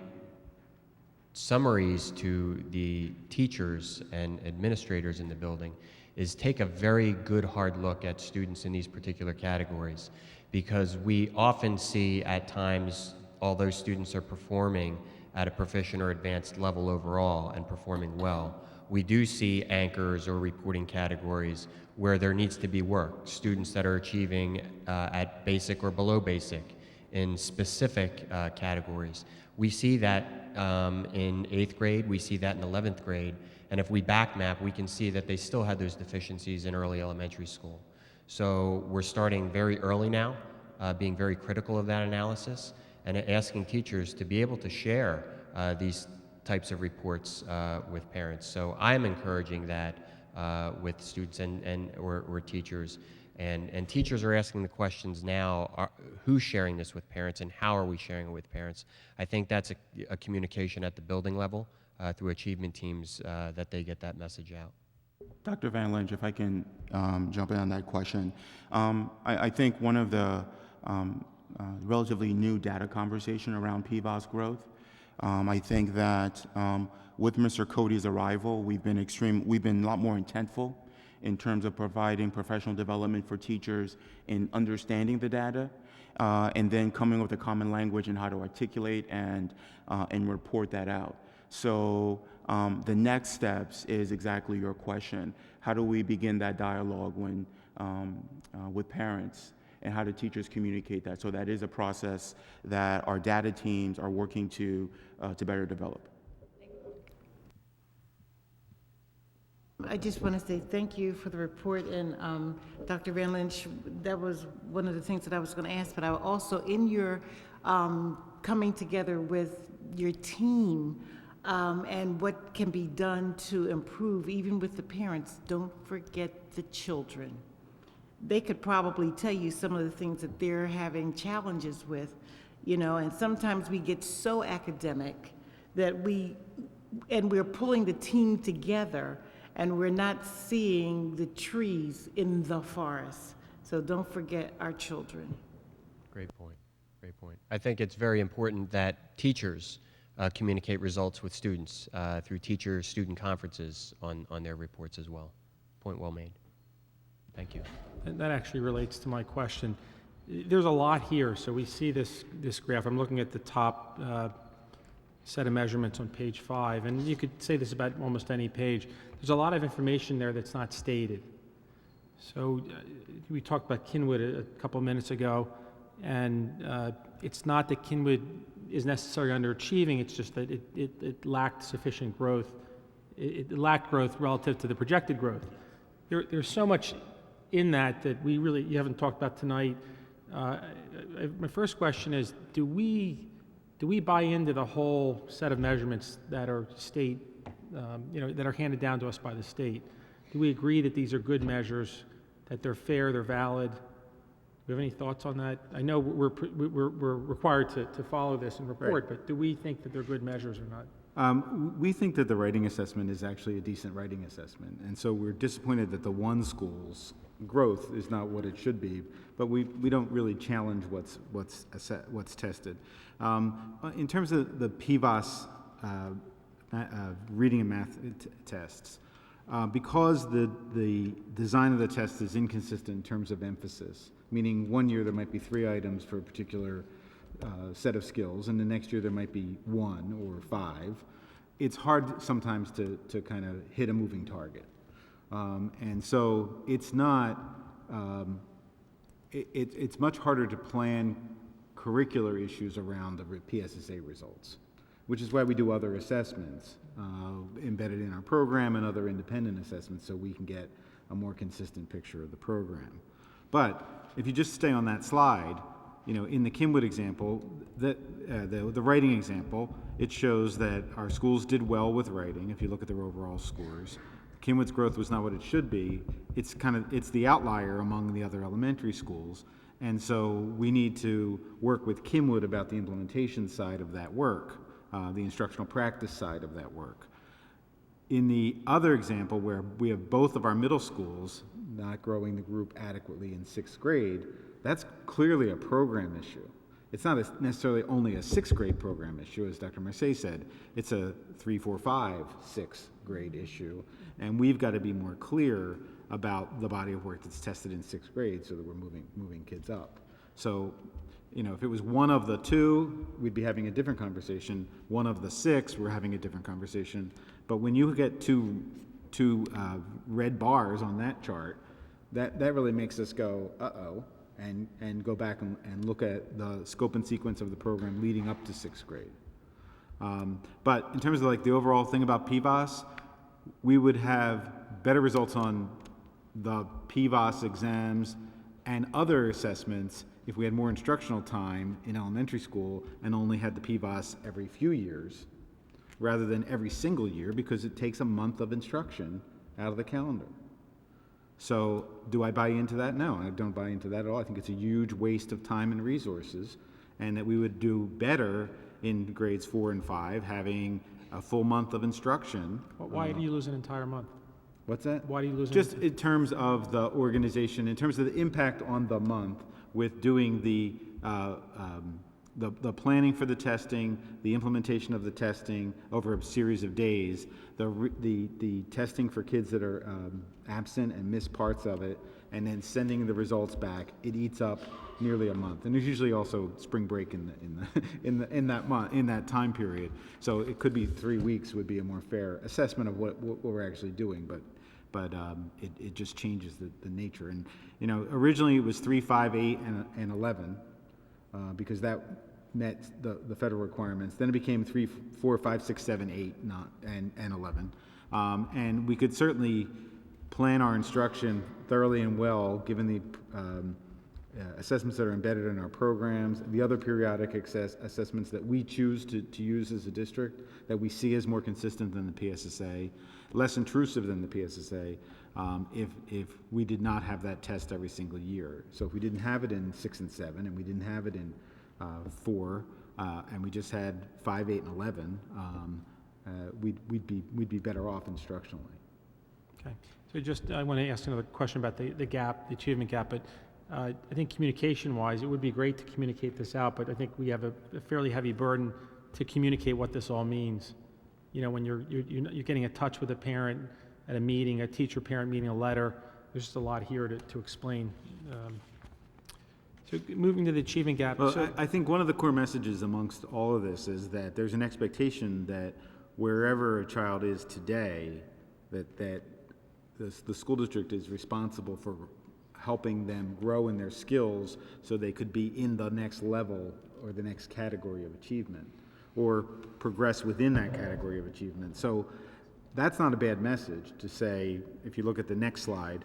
summaries to the teachers and administrators in the building is take a very good hard look at students in these particular categories, because we often see at times, although students are performing at a proficient or advanced level overall and performing well, we do see anchors or reporting categories where there needs to be work. Students that are achieving at basic or below basic in specific categories. We see that in 8th grade, we see that in 11th grade, and if we back map, we can see that they still had those deficiencies in early elementary school. So we're starting very early now, being very critical of that analysis, and asking teachers to be able to share these types of reports with parents. So I am encouraging that with students or teachers. And teachers are asking the questions now, who's sharing this with parents and how are we sharing it with parents? I think that's a communication at the building level through achievement teams that they get that message out. Dr. Van Lynch, if I can jump in on that question. I think one of the relatively new data conversation around PVOS growth, I think that with Mr. Cody's arrival, we've been a lot more intentful in terms of providing professional development for teachers in understanding the data, and then coming up with a common language in how to articulate and report that out. So the next steps is exactly your question. How do we begin that dialogue with parents, and how do teachers communicate that? So that is a process that our data teams are working to better develop. I just want to say thank you for the report, and Dr. Van Lynch, that was one of the things that I was going to ask, but I also, in your coming together with your team and what can be done to improve, even with the parents, don't forget the children. They could probably tell you some of the things that they're having challenges with, and sometimes we get so academic that we're pulling the team together, and we're not seeing the trees in the forest. So don't forget our children. Great point. Great point. I think it's very important that teachers communicate results with students through teacher-student conferences on their reports as well. Point well made. Thank you. And that actually relates to my question. There's a lot here. So we see this graph. I'm looking at the top set of measurements on page 5, and you could say this about almost any page. There's a lot of information there that's not stated. So we talked about Kinwood a couple minutes ago, and it's not that Kinwood is necessarily underachieving, it's just that it lacked sufficient growth. It lacked growth relative to the projected growth. There's so much in that you haven't talked about tonight. My first question is, do we buy into the whole set of measurements that are that are handed down to us by the state? Do we agree that these are good measures, that they're fair, they're valid? Do you have any thoughts on that? I know we're required to follow this and report, right, but do we think that they're good measures or not? We think that the writing assessment is actually a decent writing assessment, and so we're disappointed that the one school's growth is not what it should be, but we don't really challenge what's tested. In terms of the PVOS reading and math tests, because the design of the test is inconsistent in terms of emphasis, meaning one year there might be 3 items for a particular set of skills, and the next year there might be 1 or 5, it's hard sometimes to kind of hit a moving target. And so it's not, it's much harder to plan curricular issues around the PSSA results, which is why we do other assessments embedded in our program and other independent assessments so we can get a more consistent picture of the program. But if you just stay on that slide, in the Kinwood example, the writing example, it shows that our schools did well with writing if you look at their overall scores. Kinwood's growth was not what it should be. It's the outlier among the other elementary schools. And so we need to work with Kinwood about the implementation side of that work, the instructional practice side of that work. In the other example, where we have both of our middle schools not growing the group adequately in 6th grade, that's clearly a program issue. It's not necessarily only a 6th grade program issue, as Dr. Marseille said. It's a 3, 4, 5, 6th grade issue. And we've got to be more clear about the body of work that's tested in 6th grade so that we're moving kids up. So, if it was one of the 2, we'd be having a different conversation. One of the 6, we're having a different conversation. But when you get two red bars on that chart, that really makes us go, uh-oh, and go back and look at the scope and sequence of the program leading up to 6th grade. But in terms of the overall thing about PVAS, we would have better results on the PVAS exams and other assessments if we had more instructional time in elementary school and only had the PVAS every few years rather than every single year, because it takes a month of instruction out of the calendar. So do I buy into that? No, I don't buy into that at all. I think it's a huge waste of time and resources, and that we would do better in grades 4 and 5 having a full month of instruction. Why do you lose an entire month? What's that? Why do you lose? Just in terms of the organization, in terms of the impact on the month with doing the planning for the testing, the implementation of the testing over a series of days, the testing for kids that are absent and miss parts of it, and then sending the results back, it eats up nearly a month. And there's usually also spring break in that time period. So it could be 3 weeks would be a more fair assessment of what we're actually doing, but it just changes the nature. And originally it was 3, 5, 8, and 11 because that met the federal requirements. Then it became 3, 4, 5, 6, 7, 8, and 11. And we could certainly plan our instruction thoroughly and well, given the assessments that are embedded in our programs, the other periodic assessments that we choose to use as a district, that we see as more consistent than the PSSA, less intrusive than the PSSA, if we did not have that test every single year. So if we didn't have it in 6 and 7, and we didn't have it in 4, and we just had 5, 8, and 11, we'd be better off instructionally. Okay. So I want to ask another question about the gap, the achievement gap, but I think communication-wise, it would be great to communicate this out, but I think we have a fairly heavy burden to communicate what this all means. When you're getting in touch with a parent at a meeting, a teacher-parent meeting, a letter, there's just a lot here to explain. So moving to the achievement gap. Well, I think one of the core messages amongst all of this is that there's an expectation that wherever a child is today, that the school district is responsible for helping them grow in their skills so they could be in the next level or the next category of achievement or progress within that category of achievement. So that's not a bad message to say, if you look at the next slide,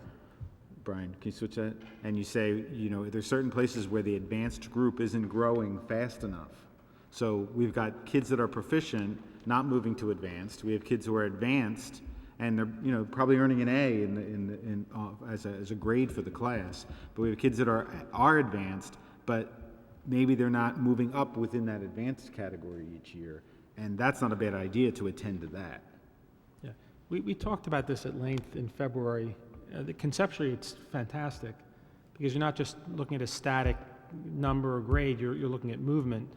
Brian, can you switch that? And you say, there's certain places where the advanced group isn't growing fast enough. So we've got kids that are proficient, not moving to advanced. We have kids who are advanced and they're probably earning an A as a grade for the class. But we have kids that are advanced, but maybe they're not moving up within that advanced category each year. And that's not a bad idea to attend to that. Yeah, we talked about this at length in February. Conceptually, it's fantastic because you're not just looking at a static number or grade, you're looking at movement.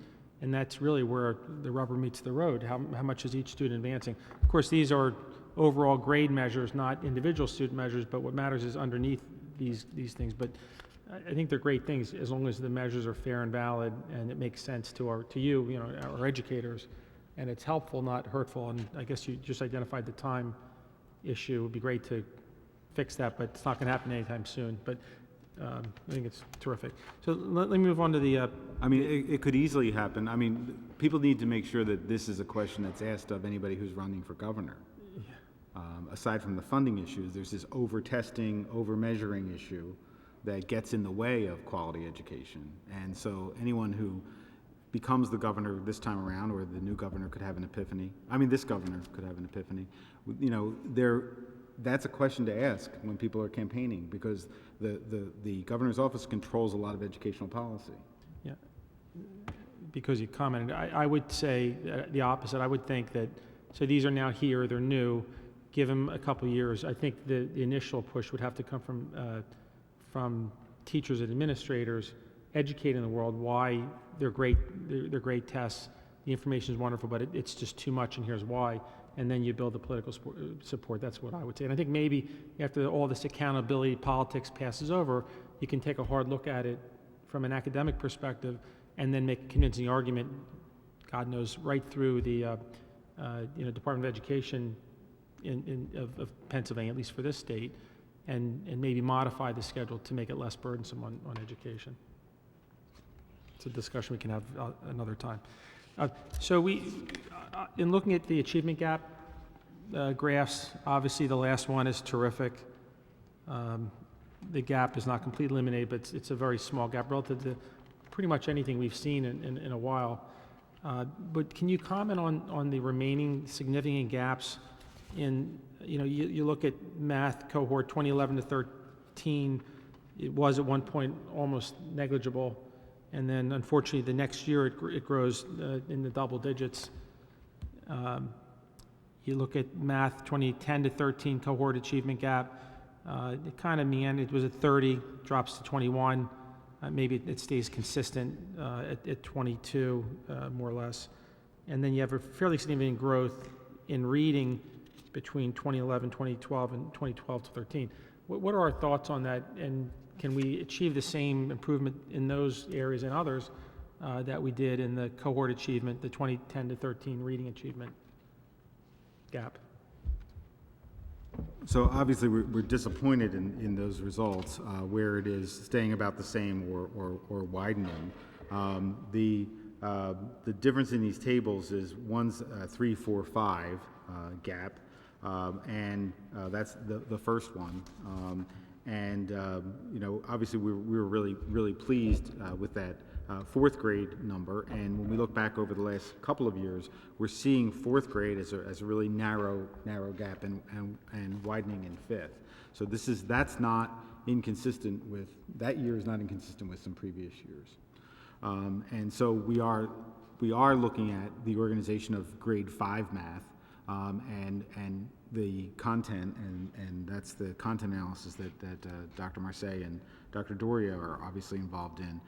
And that's really where the rubber meets the road. How much is each student advancing? Of course, these are overall grade measures, not individual student measures, but what matters is underneath these things. But I think they're great things as long as the measures are fair and valid and it makes sense to our educators, and it's helpful, not hurtful. And I guess you just identified the time issue. It would be great to fix that, but it's not going to happen anytime soon. But I think it's terrific. So let me move on to the... it could easily happen. People need to make sure that this is a question that's asked of anybody who's running for governor. Aside from the funding issues, there's this over-testing, over-measuring issue that gets in the way of quality education. And so anyone who becomes the governor this time around, or the new governor could have an epiphany. This governor could have an ephany. that's a question to ask when people are campaigning, because the governor's office controls a lot of educational policy. Yeah, because you commented, I would say the opposite. I would think that, so these are now here, they're new, give them a couple years. I think the initial push would have to come from teachers and administrators educating the world why they're great tests, the information is wonderful, but it's just too much, and here's why. And then you build the political support. That's what I would say. And I think maybe after all this accountability politics passes over, you can take a hard look at it from an academic perspective and then make a convincing argument, God knows, right through the Department of Education of Pennsylvania, at least for this state, and maybe modify the schedule to make it less burdensome on education. It's a discussion we can have another time. So in looking at the achievement gap graphs, obviously the last one is terrific. The gap is not completely eliminated, but it's a very small gap relative to pretty much anything we've seen in a while. But can you comment on the remaining significant gaps in, you look at math cohort 2011 to 13, it was at one point almost negligible. And then, unfortunately, the next year it grows in the double digits. You look at math 2010 to 13 cohort achievement gap. It kind of meandered. It was at 30, drops to 21. Maybe it stays consistent at 22, more or less. And then you have a fairly significant growth in reading between 2011, 2012, and 2012 to 13. What are our thoughts on that? And can we achieve the same improvement in those areas and others that we did in the cohort achievement, the 2010 to 13 reading achievement gap? So obviously we're disappointed in those results where it is staying about the same or widening. The difference in these tables is one's 3, 4, 5 gap, and that's the first one. Obviously we were really pleased with that fourth grade number, and when we look back over the last couple of years, we're seeing fourth grade as a really narrow gap and widening in fifth. So that's not inconsistent with, that year is not inconsistent with some previous years. And so we are looking at the organization of grade 5 math and the content, and that's the content analysis that Dr. Marseille and Dr. Doria are obviously involved in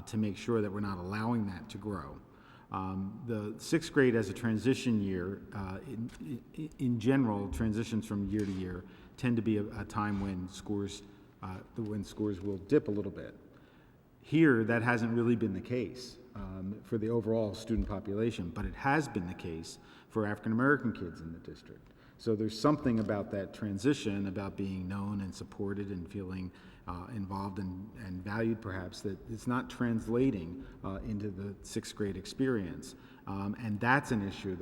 to make sure that we're not allowing that to grow. The sixth grade as a transition year, in general, transitions from year to year tend to be a time when scores will dip a little bit. Here, that hasn't really been the case for the overall student population, but it has been the case for African American kids in the district. So there's something about that transition, about being known and supported and feeling involved and valued, perhaps, that it's not translating into the sixth grade experience. And that's an issue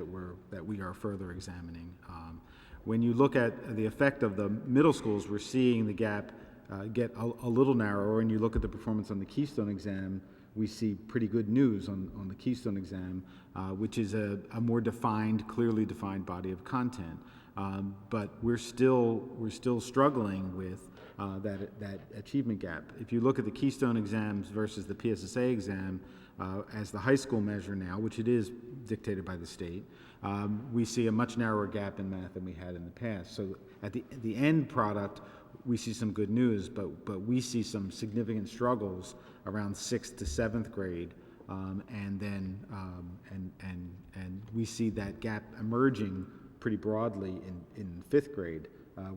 that we are further examining. When you look at the effect of the middle schools, we're seeing the gap get a little narrower, and you look at the performance on the Keystone exam, we see pretty good news on the Keystone exam, which is a more defined, clearly defined body of content. But we're still struggling with that achievement gap. If you look at the Keystone exams versus the PSSA exam as the high school measure now, which it is dictated by the state, we see a much narrower gap in math than we had in the past. So at the end product, we see some good news, but we see some significant struggles around 6th to 7th grade, and then we see that gap emerging pretty broadly in 5th grade,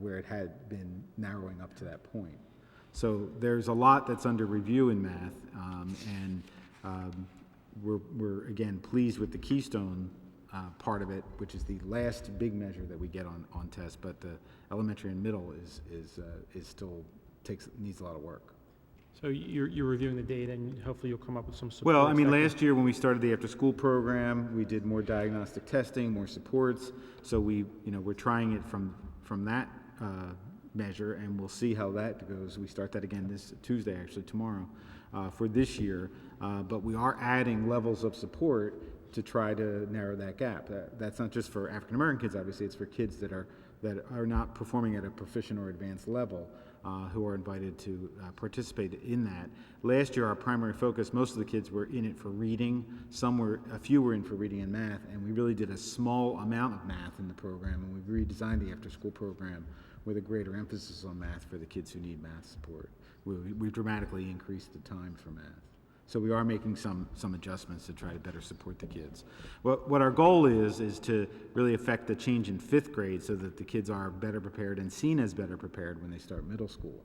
where it had been narrowing up to that point. So there's a lot that's under review in math, and we're again pleased with the Keystone part of it, which is the last big measure that we get on tests, but the elementary and middle is still needs a lot of work. So you're reviewing the data, and hopefully you'll come up with some support. Well, I mean, last year when we started the after-school program, we did more diagnostic testing, more supports. So we're trying it from that measure, and we'll see how that goes. We start that again this Tuesday, actually tomorrow, for this year. But we are adding levels of support to try to narrow that gap. That's not just for African American kids, obviously, it's for kids that are that are not performing at a proficient or advanced level who are invited to participate in that. Last year, our primary focus, most of the kids were in it for reading. A few were in for reading and math, and we really did a small amount of math in the program, and we redesigned the after-school program with a greater emphasis on math for the kids who need math support. We dramatically increased the time for math. So we are making some adjustments to try to better support the kids. What our goal is to really affect the change in 5th grade so that the kids are better prepared and seen as better prepared when they start middle school.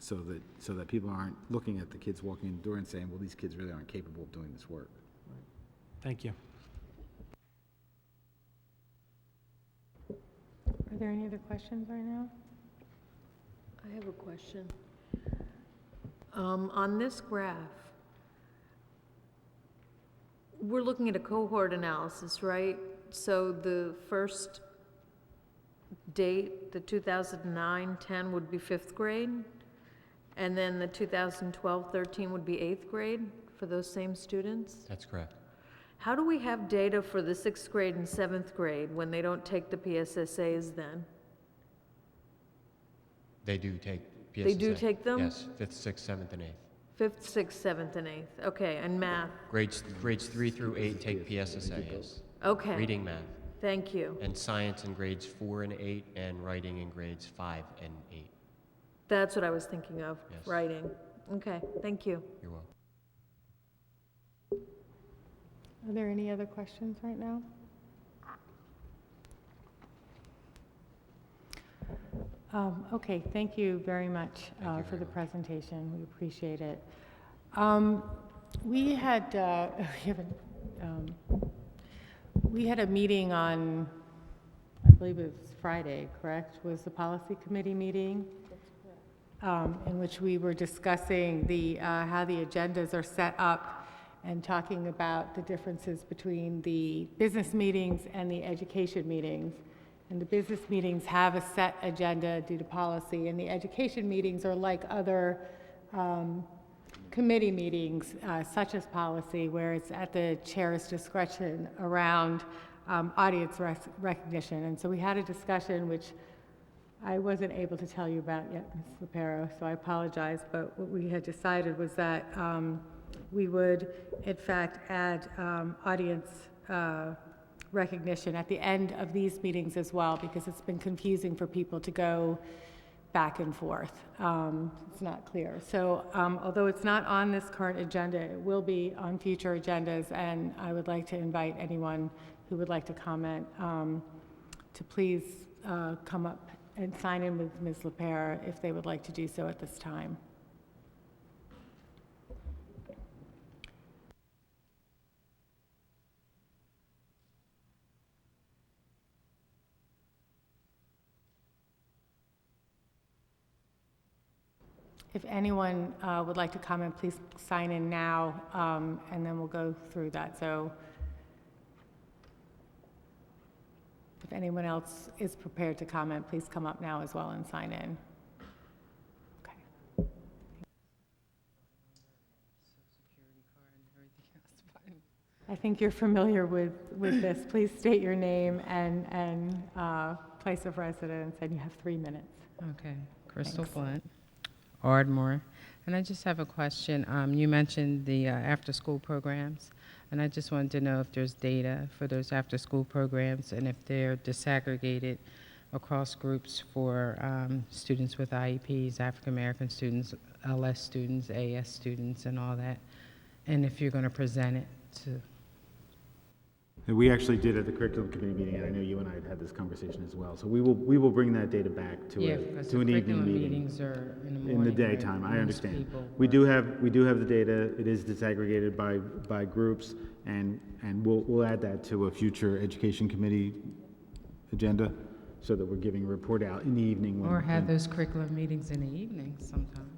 So that people aren't looking at the kids walking in the door and saying, well, these kids really aren't capable of doing this work. Thank you. Are there any other questions right now? I have a question. On this graph, we're looking at a cohort analysis, right? So the first date, the 2009-10 would be 5th grade, and then the 2012-13 would be 8th grade for those same students? That's correct. How do we have data for the 6th grade and 7th grade when they don't take the PSSAs then? They do take PSSA. They do take them? Yes, 5th, 6th, 7th, and 8th. 5th, 6th, 7th, and 8th. Okay, and math. Grades 3 through 8 take PSSA, yes. Okay. Reading, math. Thank you. And science in grades 4 and 8, and writing in grades 5 and 8. That's what I was thinking of, Yes. writing. Okay, thank you. You're welcome. Are there any other questions right now? Okay, thank you very much for the presentation. We appreciate it. We had we had a meeting on, I believe it was Friday, correct? Was the policy committee meeting? In which we were discussing how the agendas are set up and talking about the differences between the business meetings and the education meetings. And the business meetings have a set agenda due to policy, and the education meetings are like other committee meetings, such as policy, where it's at the chair's discretion around audience recognition. And so we had a discussion, which I wasn't able to tell you about yet, Ms. Lopero, so I apologize, but what we had decided was that we would, in fact, add audience recognition at the end of these meetings as well, because it's been confusing for people to go back and forth. It's not clear. So although it's not on this current agenda, it will be on future agendas, and I would like to invite anyone who would like to comment to please come up and sign in with Ms. Lepere if they would like to do so at this time. If anyone would like to comment, please sign in now, and then we'll go through that. So if anyone else is prepared to comment, please come up now as well and sign in. Okay. I think you're familiar with this. Please state your name and place of residence, and you have 3 minutes. Okay. Crystal Thanks. Blunt, Ardmore. And I just have a question. You mentioned the after-school programs, and I just wanted to know if there's data for those after-school programs and if they're disaggregated across groups for students with IEPs, African-American students, LS students, AS students, and all that, and if you're going to present it to... And we actually did at the curriculum committee meeting, and I know you and I had this conversation as well. So we will bring that data back to because an the evening curriculum meeting. meetings are in the morning. In the where daytime, I most understand. people We do work. have the data. It is disaggregated by groups, and we'll add that to a future education committee agenda, so that we're giving a report out in the evening. Or have those curriculum meetings in the evening sometimes.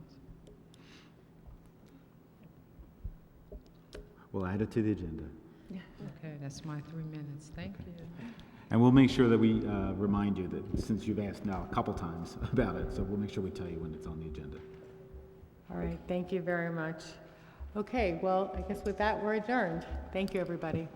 We'll add it to the agenda. Okay, that's my 3 minutes. Thank you. And we'll make sure that we remind you that, since you've asked now a couple times about it, so we'll make sure we tell you when it's on the agenda. All right, thank you very much. Okay, well, I guess with that, we're adjourned. Thank you, everybody.